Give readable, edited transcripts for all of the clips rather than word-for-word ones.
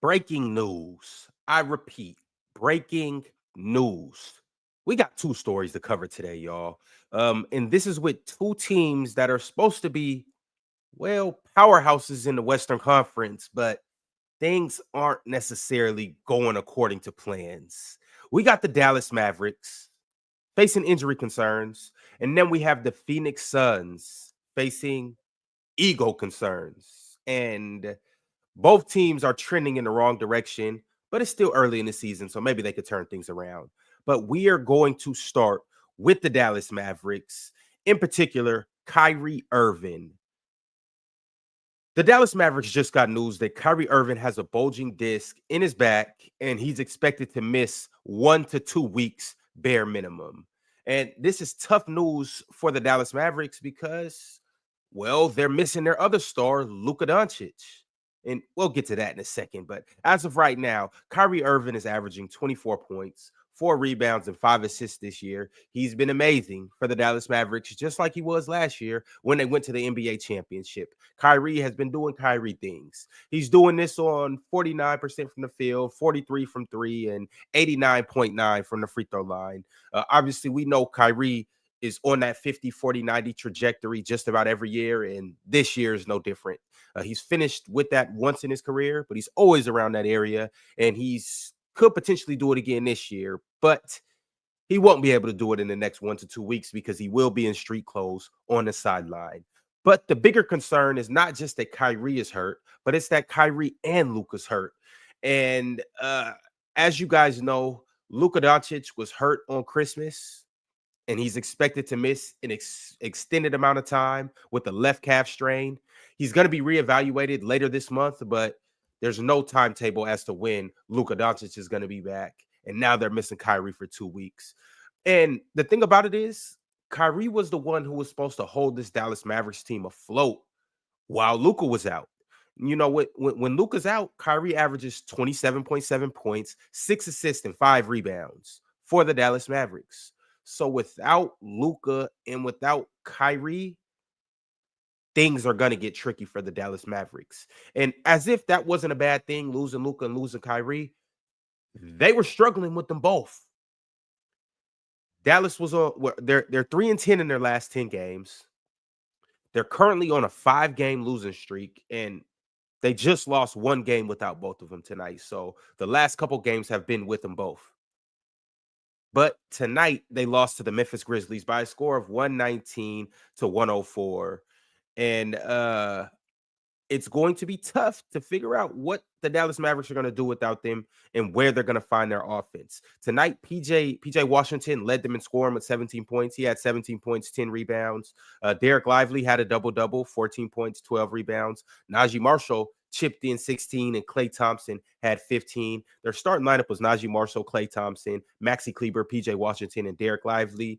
Breaking news. I repeat, breaking news. We got two stories to cover today, y'all. And this is with two teams that are supposed to be, well, powerhouses in the Western Conference, but things aren't necessarily going according to plans. We got the Dallas Mavericks facing injury concerns, and then we have the Phoenix Suns facing ego concerns. And both teams are trending in the wrong direction, but it's still early in the season, so maybe they could turn things around. But we are going to start with the Dallas Mavericks, in particular, Kyrie Irving. The Dallas Mavericks just got news that Kyrie Irving has a bulging disc in his back, and he's expected to miss 1 to 2 weeks bare minimum. And this is tough news for the Dallas Mavericks because, well, they're missing their other star, Luka Doncic. And we'll get to that in a second. But as of right now, Kyrie Irving is averaging 24 points, 4 rebounds, and 5 assists this year. He's been amazing for the Dallas Mavericks, just like he was last year when they went to the NBA championship. Kyrie has been doing Kyrie things. He's doing this on 49% from the field, 43 from three, and 89.9 from the free throw line. Obviously, we know Kyrie is on that 50-40-90 trajectory just about every year, and this year is no different. He's finished with that once in his career, but he's always around that area, and he's could potentially do it again this year, but he won't be able to do it in the next 1 to 2 weeks because he will be in street clothes on the sideline. But the bigger concern is not just that Kyrie is hurt, but it's that Kyrie and Luka's hurt. And as you guys know, Luka Doncic was hurt on Christmas, and he's expected to miss an extended amount of time with a left calf strain. He's going to be reevaluated later this month, but there's no timetable as to when Luka Doncic is going to be back. And now they're missing Kyrie for 2 weeks. And the thing about it is, Kyrie was the one who was supposed to hold this Dallas Mavericks team afloat while Luka was out. You know what? When Luka's out, Kyrie averages 27.7 points, 6 assists, and 5 rebounds for the Dallas Mavericks. So without Luka and without Kyrie, things are going to get tricky for the Dallas Mavericks. And as if that wasn't a bad thing, losing Luka and losing Kyrie, they were struggling with them both. Dallas was on they're 3-10 in their last 10 games. They're currently on a 5-game losing streak, and they just lost 1 game without both of them tonight. So the last couple games have been with them both. But tonight they lost to the Memphis Grizzlies by a score of 119-104. And it's going to be tough to figure out what the Dallas Mavericks are going to do without them and where they're going to find their offense. Tonight, PJ Washington led them in scoring with 17 points. He had 17 points, 10 rebounds. Derek Lively had a double-double, 14 points, 12 rebounds. Najee Marshall chipped in 16, and Klay Thompson had 15. Their starting lineup was Najee Marshall, Klay Thompson, Maxi Kleber, PJ Washington, and Derek Lively.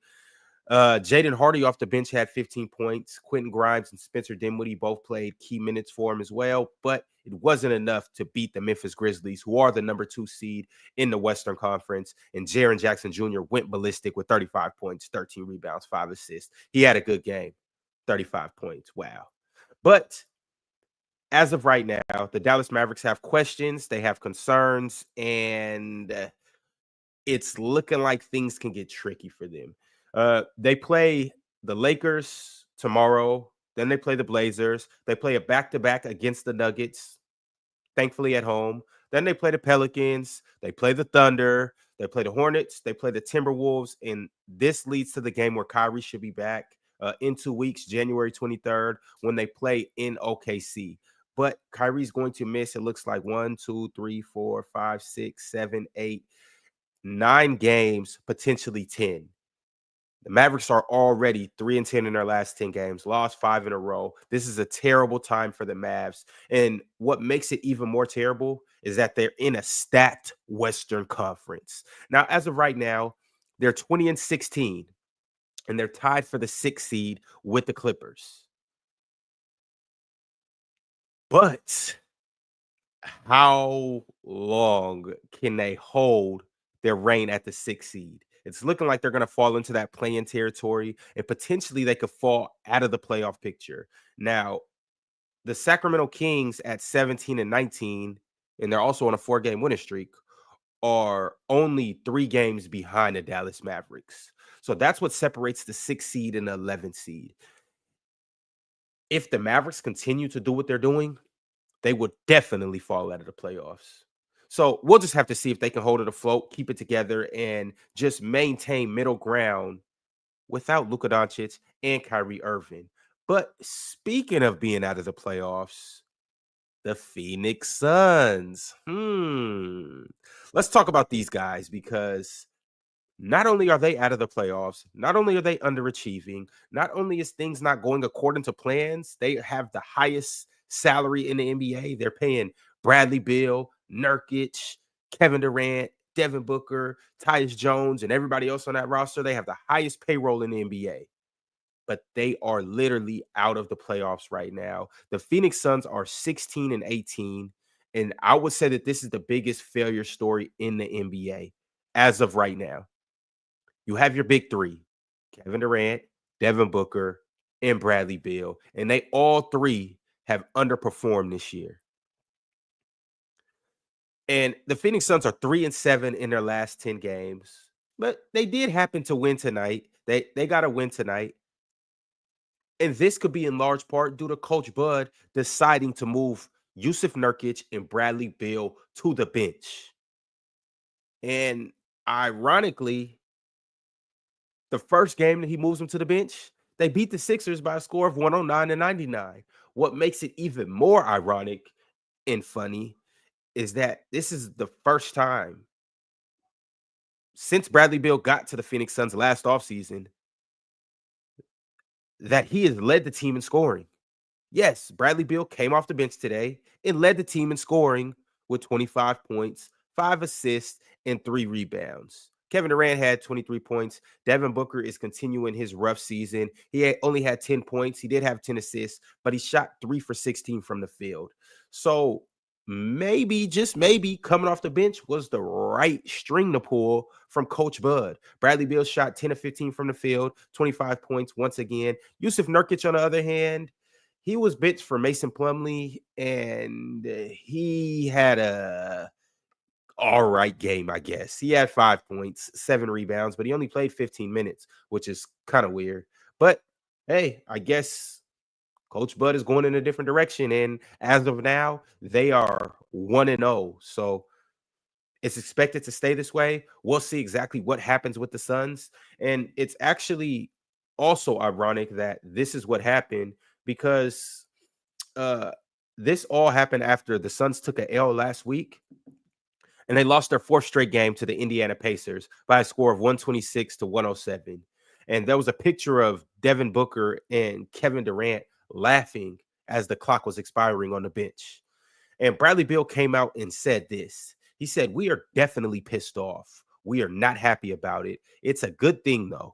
Jaden Hardy off the bench had 15 points. Quentin Grimes and Spencer Dinwiddie both played key minutes for him as well, but it wasn't enough to beat the Memphis Grizzlies, who are the number 2 seed in the Western Conference. And Jaren Jackson Jr. went ballistic with 35 points, 13 rebounds, 5 assists. He had a good game, 35 points. Wow. But as of right now, the Dallas Mavericks have questions, they have concerns, and it's looking like things can get tricky for them. They play the Lakers tomorrow. Then they play the Blazers. They play a back-to-back against the Nuggets, thankfully at home. Then they play the Pelicans. They play the Thunder. They play the Hornets. They play the Timberwolves. And this leads to the game where Kyrie should be back in 2 weeks, January 23rd, when they play in OKC. But Kyrie's going to miss, it looks like 1, 2, 3, 4, 5, 6, 7, 8, 9 games, potentially 10. The Mavericks are already 3-10 in their last 10 games, lost 5 in a row. This is a terrible time for the Mavs. And what makes it even more terrible is that they're in a stacked Western Conference. Now, as of right now, they're 20-16, and they're tied for the 6th seed with the Clippers. But how long can they hold their reign at the 6th seed? It's looking like they're going to fall into that play-in territory, and potentially they could fall out of the playoff picture. Now, the Sacramento Kings at 17-19 and they're also on a 4-game winning streak, are only 3 games behind the Dallas Mavericks. So that's what separates the 6th seed and the 11th seed. If the Mavericks continue to do what they're doing, they would definitely fall out of the playoffs. So we'll just have to see if they can hold it afloat, keep it together, and just maintain middle ground without Luka Doncic and Kyrie Irving. But speaking of being out of the playoffs, the Phoenix Suns. Let's talk about these guys because not only are they out of the playoffs, not only are they underachieving, not only is things not going according to plans, they have the highest salary in the NBA. They're paying Bradley Beal, Nurkic, Kevin Durant, Devin Booker, Tyus Jones, and everybody else on that roster. They have the highest payroll in the NBA, but they are literally out of the playoffs right now. The Phoenix Suns are 16 and 18, and I would say that this is the biggest failure story in the NBA as of right now. You have your big three, Kevin Durant, Devin Booker, and Bradley Beal, and they all three have underperformed this year. And the Phoenix Suns are 3-7 in their last 10 games, but they did happen to win tonight. They got a win tonight. And this could be in large part due to Coach Bud deciding to move Jusuf Nurkic and Bradley Beal to the bench. And ironically, the first game that he moves them to the bench, they beat the Sixers by a score of 109-99. What makes it even more ironic and funny is that this is the first time since Bradley Beal got to the Phoenix Suns last offseason that he has led the team in scoring. Yes, Bradley Beal came off the bench today and led the team in scoring with 25 points, 5 assists, and 3 rebounds. Kevin Durant had 23 points. Devin Booker is continuing his rough season. Only had 10 points. He did have 10 assists, but he shot 3 for 16 from the field. So maybe, just maybe, coming off the bench was the right string to pull from Coach Bud. Bradley Beal shot 10 of 15 from the field, 25 points once again. Jusuf Nurkic, on the other hand, he was benched for Mason Plumlee, and he had a all right game, I guess. He had 5 points, 7 rebounds, but he only played 15 minutes, which is kind of weird. But hey, I guess Coach Bud is going in a different direction, and as of now, they are 1-0. So it's expected to stay this way. We'll see exactly what happens with the Suns, and it's actually also ironic that this is what happened because this all happened after the Suns took an L last week, and they lost their 4th straight game to the Indiana Pacers by a score of 126-107. And there was a picture of Devin Booker and Kevin Durant laughing as the clock was expiring on the bench. And Bradley Beal came out and said this. He said, "We are definitely pissed off. We are not happy about it. It's a good thing, though."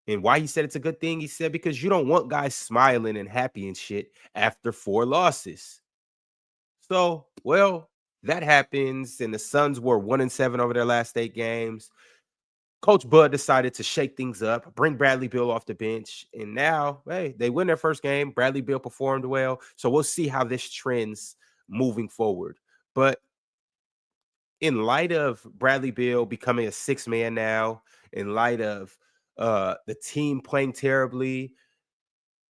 And why he said it's a good thing? He said, because you don't want guys smiling and happy and shit after 4 losses. So, well, that happens, and the Suns were 1-7 over their last 8 games. Coach Bud decided to shake things up, bring Bradley Beal off the bench, and now, hey, they win their first game. Bradley Beal performed well, so we'll see how this trends moving forward. But in light of Bradley Beal becoming a 6th man now, in light of the team playing terribly,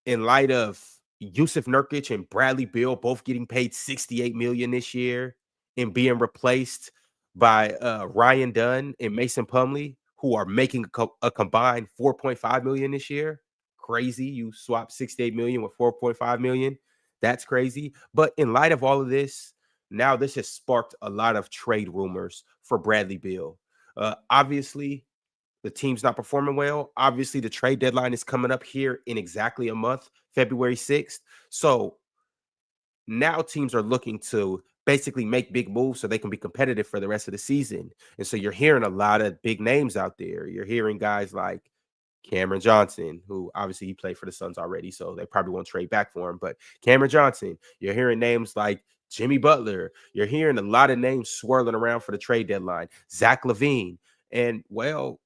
in light of Jusuf Nurkic and Bradley Beal both getting paid $68 million this year and being replaced by Ryan Dunn and Mason Plumlee, who are making a combined $4.5 million this year. Crazy. You swap $68 million with $4.5 million. That's crazy. But in light of all of this, now this has sparked a lot of trade rumors for Bradley Beal. Obviously, the team's not performing well. Obviously, the trade deadline is coming up here in exactly a month, February 6th. So now teams are looking to basically make big moves so they can be competitive for the rest of the season. And so you're hearing a lot of big names out there. You're hearing guys like Cameron Johnson, who obviously he played for the Suns already, so they probably won't trade back for him. But Cameron Johnson, you're hearing names like Jimmy Butler. You're hearing a lot of names swirling around for the trade deadline. Zach LaVine. And, well,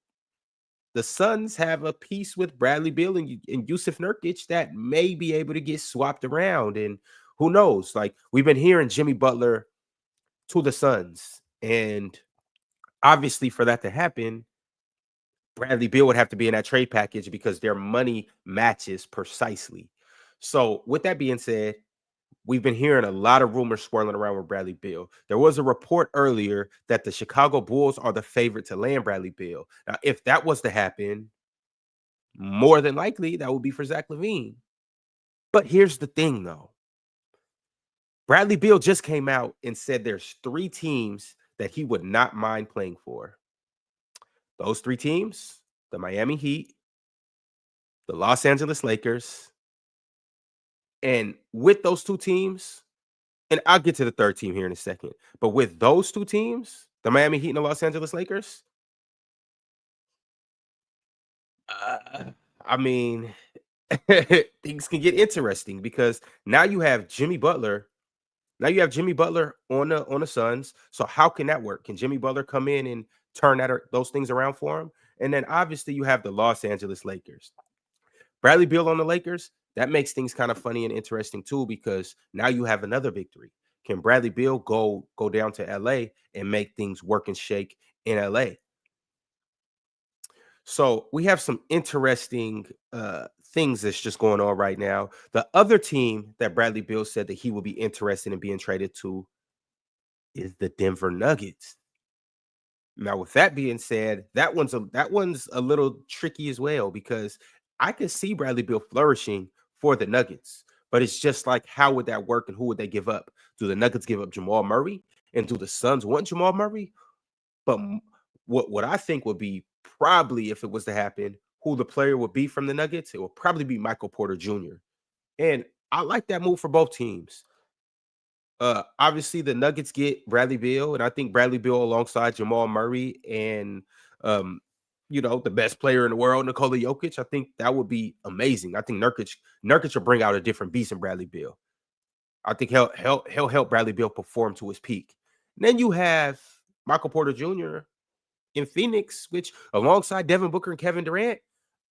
the Suns have a piece with Bradley Beal and Jusuf Nurkic that may be able to get swapped around. And who knows? Like, we've been hearing Jimmy Butler to the Suns. And obviously, for that to happen, Bradley Beal would have to be in that trade package because their money matches precisely. So, with that being said, we've been hearing a lot of rumors swirling around with Bradley Beal. There was a report earlier that the Chicago Bulls are the favorite to land Bradley Beal. Now, if that was to happen, more than likely that would be for Zach LaVine. But here's the thing, though. Bradley Beal just came out and said there's 3 teams that he would not mind playing for. Those 3 teams, the Miami Heat, the Los Angeles Lakers, and with those 2 teams, and I'll get to the 3rd team here in a second, but with those 2 teams, the Miami Heat and the Los Angeles Lakers, uh, I mean, things can get interesting because now you have Jimmy Butler. Now you have Jimmy Butler on the Suns. So how can that work? Can Jimmy Butler come in and turn those things around for him? And then obviously you have the Los Angeles Lakers. Bradley Beal on the Lakers, that makes things kind of funny and interesting too, because now you have another victory. Can Bradley Beal go down to LA and make things work and shake in LA? So we have some interesting things that's just going on right now. The other team that Bradley Beal said that he would be interested in being traded to is the Denver Nuggets. Now, with that being said, that one's a little tricky as well because I could see Bradley Beal flourishing for the Nuggets, but it's just like how would that work and who would they give up? Do the Nuggets give up Jamal Murray, and do the Suns want Jamal Murray? But what I think would be probably if it was to happen, who the player would be from the Nuggets, it would probably be Michael Porter Jr. And I like that move for both teams. Obviously the Nuggets get Bradley Beal, and I think Bradley Beal alongside Jamal Murray and um, the best player in the world, Nikola Jokic. I think that would be amazing. I think Nurkic will bring out a different beast in Bradley Beal. I think he'll help Bradley Beal perform to his peak. And then you have Michael Porter Jr. in Phoenix, which alongside Devin Booker and Kevin Durant,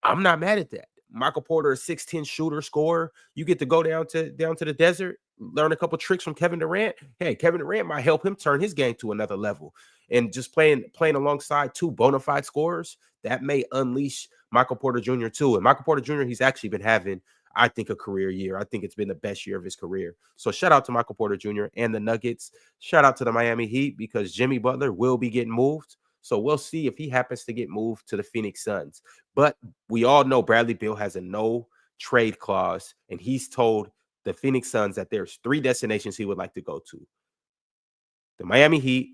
I'm not mad at that. Michael Porter, a 6'10 shooter, scorer. You get to go down to the desert, learn a couple tricks from Kevin Durant. Hey, Kevin Durant might help him turn his game to another level. And just playing alongside 2 bona fide scorers, that may unleash Michael Porter Jr. too. And Michael Porter Jr., he's actually been having, I think, a career year. I think it's been the best year of his career. So shout out to Michael Porter Jr. and the Nuggets. Shout out to the Miami Heat because Jimmy Butler will be getting moved. So we'll see if he happens to get moved to the Phoenix Suns. But we all know Bradley Beal has a no trade clause, and he's told the Phoenix Suns that there's 3 destinations he would like to go to: the Miami Heat,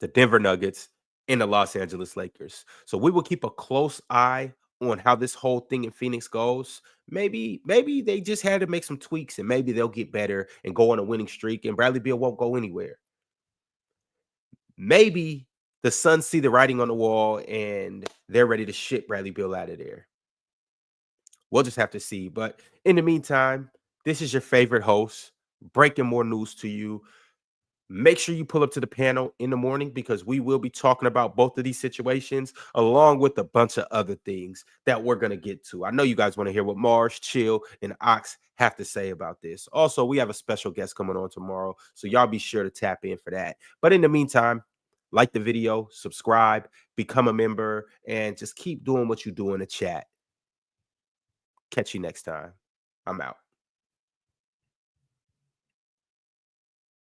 the Denver Nuggets, and the Los Angeles Lakers. So we will keep a close eye on how this whole thing in Phoenix goes. Maybe they just had to make some tweaks and maybe they'll get better and go on a winning streak and Bradley Beal won't go anywhere. Maybe the Suns see the writing on the wall and they're ready to ship Bradley Beal out of there. We'll just have to see. But in the meantime, this is your favorite host, breaking more news to you. Make sure you pull up to the panel in the morning because we will be talking about both of these situations along with a bunch of other things that we're going to get to. I know you guys want to hear what Mars, Chill, and Ox have to say about this. Also, we have a special guest coming on tomorrow, so y'all be sure to tap in for that. But in the meantime, like the video, subscribe, become a member, and just keep doing what you do in the chat. Catch you next time. I'm out.